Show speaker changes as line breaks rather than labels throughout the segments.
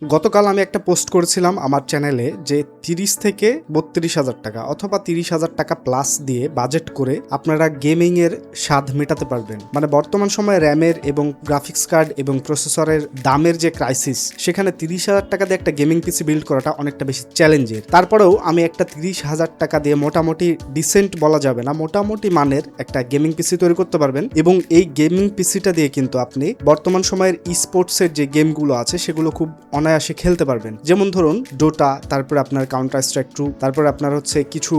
গতকাল আমি একটা পোস্ট করেছিলাম আমার চ্যানেলে যে 30 থেকে 32,000 টাকা অথবা 30,000 টাকা প্লাস দিয়ে বাজেট করে আপনারা গেমিং এর স্বাদ মেটাতে পারবেন। মানে বর্তমান সময়ে র্যামের এবং গ্রাফিক্স কার্ড এবং প্রসেসরের দামের যে ক্রাইসিস, সেখানে 30,000 টাকা দিয়ে একটা গেমিং পিসি বিল্ড করাটা অনেকটা বেশি চ্যালেঞ্জের। তারপরেও আমি একটা 30,000 টাকা দিয়ে মোটামুটি ডিসেন্ট বলা যাবে না, মোটামুটি মানের একটা গেমিং পিসি তৈরি করতে পারবেন এবং এই গেমিং পিসিটা দিয়ে কিন্তু আপনি বর্তমান সময়ের স্পোর্টসের যে গেমগুলো আছে সেগুলো খুব অনায়াসে খেলতে পারবেন। যেমন ধরুন ডোটা, তারপরে আপনার কাউন্টার স্ট্রাইক 2, তারপরে আপনার হচ্ছে কিছু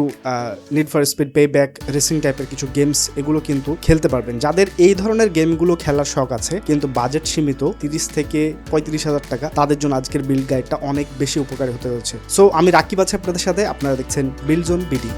need for speed pay back racing টাইপের কিছু গেমস, এগুলো কিন্তু খেলতে পারবেন। যাদের এই ধরনের গেমগুলো খেলার শখ আছে কিন্তু বাজেট সীমিত 30 থেকে 35,000 টাকা, তাদের জন্য আজকের বিল্ড গাইডটা অনেক বেশি উপকারী হতে যাচ্ছে। সো আমি রাকিব আছি আপনাদের সাথে, আপনারা দেখছেন বিল্ড জোন বিডি।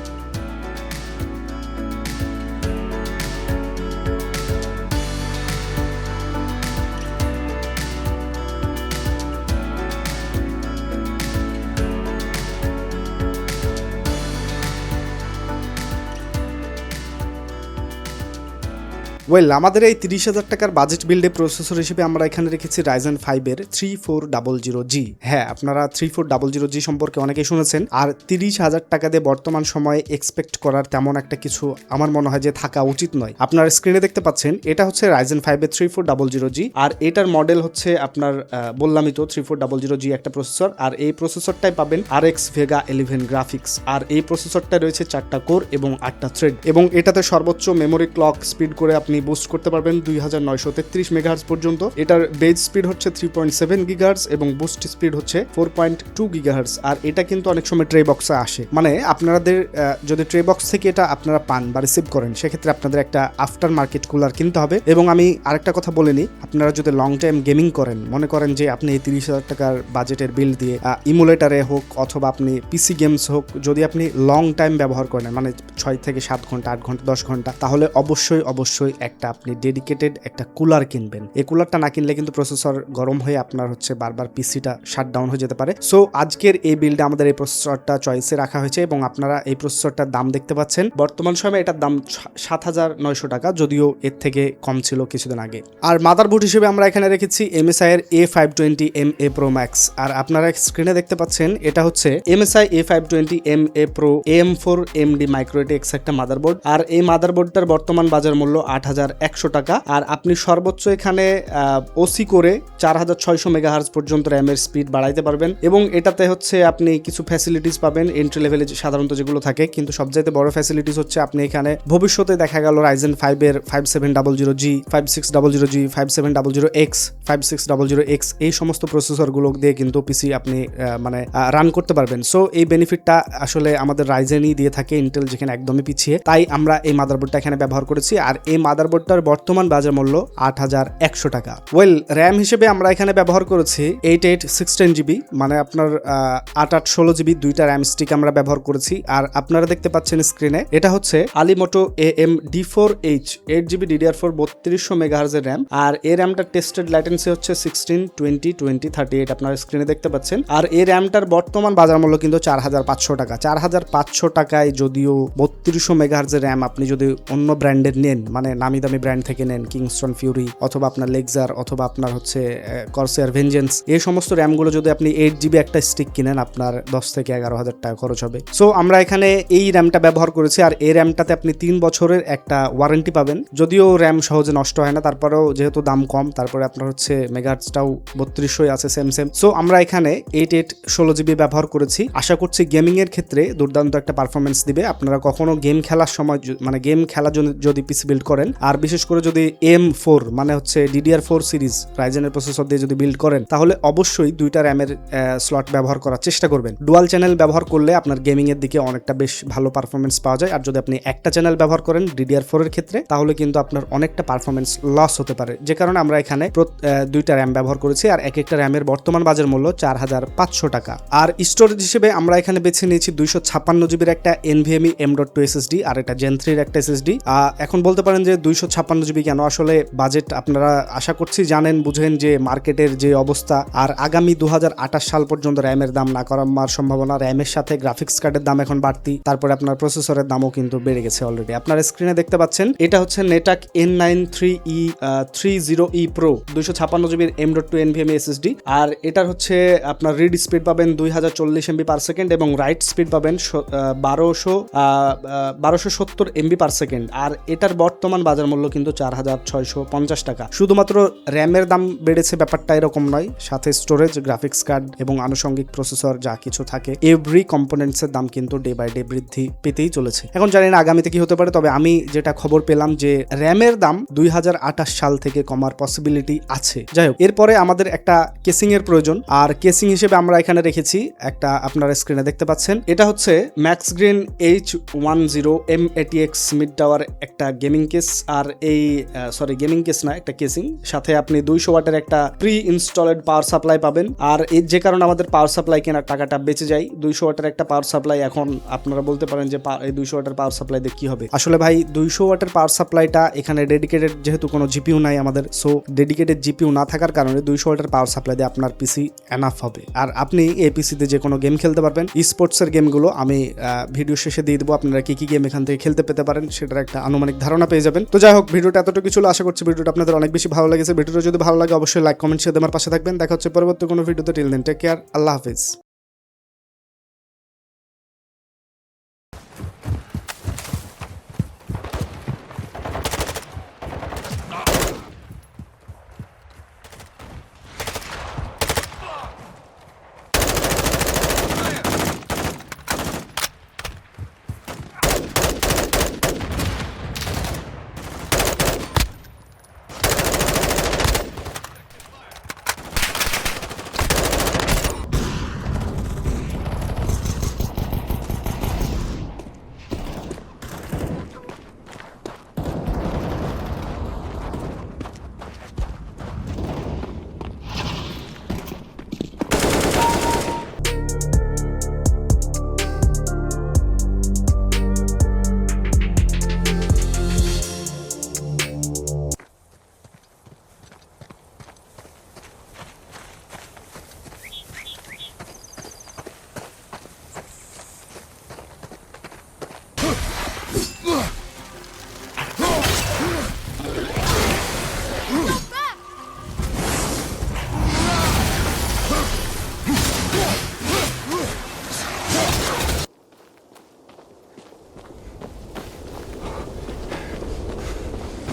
আমাদের এই 30,000 টাকার বাজেট বিল্ডে প্রসেসর হিসেবে আমরা এখানে রেখেছি Ryzen 5 এর 3400G। হ্যাঁ, আপনারা 3400G সম্পর্কে অনেকেই শুনেছেন। আর 30,000 টাকা দিয়ে বর্তমান সময়ে এক্সপেক্ট করার তেমন একটা কিছু আমার মনে হয় যে থাকা উচিত নয়। আপনারা স্ক্রিনে দেখতে পাচ্ছেন, এটা হচ্ছে Ryzen 5 এর 3400G, আর এটার মডেল হচ্ছে আপনার বললামই তো 3400G একটা প্রসেসর। আর এই প্রসেসরটাই পাবেন RX Vega 11 গ্রাফিক্স। আর এই প্রসেসরটা রয়েছে 4টা কোর এবং 8টা থ্রেড, এবং এটাতে সর্বোচ্চ মেমোরি ক্লক স্পিড করে আপনি বুস্ট করতে পারবেন 2933 মেগাহার্টজ পর্যন্ত। এটার বেজ স্পিড হচ্ছে 3.7 গিগাহার্টজ এবং বুস্ট স্পিড হচ্ছে 4.2 গিগাহার্টজ। আর এটা কিন্তু অনেক সময় ট্রে বক্সে আসে, মানে আপনাদের যদি ট্রে বক্স থেকে এটা আপনারা পান বা রিসিভ করেন, সেক্ষেত্রে আপনাদের একটা আফটার মার্কেট কুলার কিনতে হবে। এবং আমি আরেকটা কথা বলে নিই, আপনারা যদি লং টাইম গেমিং করেন, মনে করেন যে আপনি এই 30,000 টাকার বাজেটের বিল দিয়ে ইমুলেটারে হোক অথবা আপনি পিসি গেমস হোক, যদি আপনি লং টাইম ব্যবহার করেন, মানে 6 থেকে 7 ঘন্টা, 8 ঘন্টা, 10 ঘন্টা, তাহলে অবশ্যই একটা আপনি ডেডিকেটেড একটা কুলার কিনবেন। এই কুলারটা না কিনলে কিন্তু প্রসেসর গরম হয়ে আপনার হচ্ছে বারবার পিসিটা শাটডাউন হয়ে যেতে পারে। সো আজকের এই বিল্ডে আমাদের এই প্রসেসরটা চয়েসে রাখা হয়েছে এবং আপনারা এই প্রসেসরটার দাম দেখতে পাচ্ছেন। বর্তমান সময়ে এটার দাম 7,900 টাকা, যদিও এর থেকে কম ছিল কিছুদিন আগে। আর মাদারবোর্ড হিসেবে আমরা এখানে রেখেছি MSI এর A520MA Pro Max। আর আপনারা স্ক্রিনে দেখতে পাচ্ছেন, এটা হচ্ছে MSI A520MA Pro AM4 MD Micro ATX একটা মাদারবোর্ড। আর এই মাদারবোর্ডটার বর্তমান বাজার মূল্য 8,100 টাকা। আর আপনি সর্বোচ্চ এখানে ওসি করে 4,600 মেগাহার্টজ পর্যন্ত র্যামের স্পিড বাড়াইতে পারবেন এবং এটাতে হচ্ছে আপনি কিছু ফ্যাসিলিটিস পাবেন এন্ট্রি লেভেলে সাধারণত যেগুলো থাকে, কিন্তু সবচাইতে বড় ফ্যাসিলিটিস হচ্ছে আপনি এখানে ভবিষ্যতে দেখা গেল Ryzen 5 এর 5700G, 5600G, 5700X, 5600X এই সমস্ত প্রসেসরগুলো দিয়ে কিন্তু পিসি আপনি মানে রান করতে পারবেন। সো এই বেনিফিটটা আসলে আমাদের রাইজেনই দিয়ে থাকে, ইন্টেল যেখানে একদমই পিছিয়ে, তাই আমরা এই মাদারবোর্ডটা এখানে ব্যবহার করেছি। আর এই মাদারবোর্ডটার বর্তমান বাজার মূল্য 8,100 টাকা। র্যাম হিসেবে আমরা এখানে ব্যবহার করেছি 8816GB, মানে আপনার 8816GB দুইটা র্যাম স্টিক আমরা ব্যবহার করেছি। আর আপনারা দেখতে পাচ্ছেন স্ক্রিনে, এটা হচ্ছে Alimoto AM-D4H 8GB DDR4 3200 megahertz এর র্যাম। আর এই র্যামটার টেস্টেড ল্যাটেন্সি হচ্ছে 16, 20, 20, 38 আপনারা স্ক্রিনে দেখতে পাচ্ছেন। আর এই র্যামটার বর্তমান বাজার মূল্য কিন্তু 4,500 টাকা। 4,500 টাকায় যদিও 3200 মেগাহার্টজ এর র্যাম আপনি যদি অন্য ব্র্যান্ডের নেন, মানে নামি দামি ব্র্যান্ড থেকে নেন, কিংস্টন ফিউরি অথবা আপনার লেক্সার অথবা আপনার হচ্ছে কর্সার ভেঞ্জেন্স, এই সমস্ত র্যামগুলো যদি আপনি 8GB একটা স্টিক কিনেন, আপনার 10 থেকে 11,000 টাকা খরচ হবে। সো আমরা এখানে এই র্যামটা ব্যবহার করেছি। আর এই র্যামটাতে আপনি 3 বছরের একটা ওয়ারেন্টি পাবেন, যদিও র্যাম সহজে নষ্ট হয় না, তারপরেও যেহেতু দাম কম, তারপরে আপনার হচ্ছে মেগাহার্টজটাও 3200 আছে সেম। সো আমরা এখানে 8816GB ব্যবহার করেছি। আশা করছি গেমিং এর ক্ষেত্রে দুর্দান্ত একটা পারফরমেন্স দিবে। আপনারা কখনো গেম খেলার সময়, মানে গেম খেলার জন্য যদি পিসি বিল্ড করেন, আর বিশেষ করে যদি M4 মানে হচ্ছে DDR4 সিরিজ রাইজেনের প্রসেসর দিয়ে যদি বিল্ড করেন, তাহলে অবশ্যই দুইটা র্যামের স্লট ব্যবহার করার চেষ্টা করবেন। ডুয়াল চ্যানেল ব্যবহার করলে আপনার গেমিং এর দিকে অনেকটা বেশ ভালো পারফরমেন্স পাওয়া যায়। আর যদি আপনি একটা চ্যানেল ব্যবহার করেন DDR4 এর ক্ষেত্রে, তাহলে কিন্তু আপনার অনেকটা পারফরমেন্স লস হতে পারে, যে কারণে আমরা এখানে দুইটা র্যাম ব্যবহার করেছি। আর এক একটা র্যামের বর্তমান বাজার মূল্য 4,500 টাকা। আর স্টোরেজ হিসেবে আমরা এখানে বেছে নিয়েছি 256GB একটা NVMe M.2 SSD, আর এটা Gen 3 এর একটা SSD। এখন বলতে পারেন যে 256 জিবি কেন, আসলে বাজেট আপনারা আশা করছি জানেন বুঝেন যে মার্কেটের যে অবস্থা, আর আগামী 2028 সাল পর্যন্ত র্যামের দাম না কমার সম্ভাবনা, র্যামের সাথে গ্রাফিক্স কার্ডের দাম এখন বাড়তি, তারপরে আপনার প্রসেসরের দামও কিন্তু বেড়ে গেছে অলরেডি। আপনার স্ক্রিনে দেখতে পাচ্ছেন এটা হচ্ছে নেটাক N93E 30E Pro 256 জিবির M.2 NVMe SSD, আর এটার হচ্ছে আপনার রিড স্পিড পাবেন 2040 MB পার সেকেন্ড এবং রাইট স্পিড পাবেন 1270 MB পার সেকেন্ড। আর এটার বর্তমান বাজার মূল্য কিন্তু 4650 টাকা। শুধুমাত্র র্যামের দাম বেড়েছে ব্যাপারটা এরকম নয়, সাথে স্টোরেজ, গ্রাফিক্স কার্ড এবং আনুষঙ্গিক প্রসেসর যা কিছু থাকে এভরি কম্পোনেন্টসের দাম কিন্তু ডে বাই ডে বৃদ্ধি পেতেই চলেছে। এখন জানি না আগামীতে কি হতে পারে, তবে আমি যেটা খবর পেলাম যে র্যামের দাম 2028 সাল থেকে কমার পসিবিলিটি আছে। যাই হোক, এরপরে আমাদের একটা কেসিং এর প্রয়োজন, আর কেসিং হিসেবে আমরা এখানে রেখেছি একটা, আপনারা স্ক্রিনে দেখতে পাচ্ছেন এটা হচ্ছে ম্যাক্সগ্রেন H10 M80X মিড টাওয়ার একটা গেমিং কেস। আর এই গেমিং কেস না, একটা কেসিং, সাথে আপনি 200 ওয়াটের একটা প্রি ইনস্টলেড পাওয়ার সাপ্লাই পাবেন। আর এর যে কারণে আমাদের পাওয়ার সাপ্লাই কেনার টাকাটা বেঁচে যায়। 200 ওয়াটের একটা পাওয়ার সাপ্লাই, এখন আপনারা বলতে পারেন যে এই 200 ওয়াটের পাওয়ার সাপ্লাই দিয়ে কি হবে। আসলে ভাই 200 ওয়াটের পাওয়ার সাপ্লাইটা এখানে ডেডিকেটেড, যেহেতু কোনো জিপিইউ নাই আমাদের, সো ডেডিকেটেড জিপিইউ না থাকার কারণে 200 ওয়াটের পাওয়ার সাপ্লাই দিয়ে আপনার পিসি এনাফ হবে। আর আপনি এই পিসিতে যে কোনো গেম খেলতে পারবেন। স্পোর্টসের গেমগুলো আমি ভিডিও শেষে দিয়ে দেবো, আপনারা কি কি গেম এখান থেকে খেলতে পেতে পারেন সেটার একটা আনুমানিক ধারণা পেয়ে যাবেন। তো যাই হোক, ভিডিওটা এতটুকু ছিল, আশা করছি ভিডিওটা আপনাদের অনেক বেশি ভালো লেগেছে। ভিডিওটা যদি ভালো লাগে অবশ্যই লাইক কমেন্ট শেয়ার আমার পাশে থাকবেন। দেখা হচ্ছে পরবর্তী কোনো ভিডিওতে। টিল দেন টেক কেয়ার, আল্লাহ হাফিজ।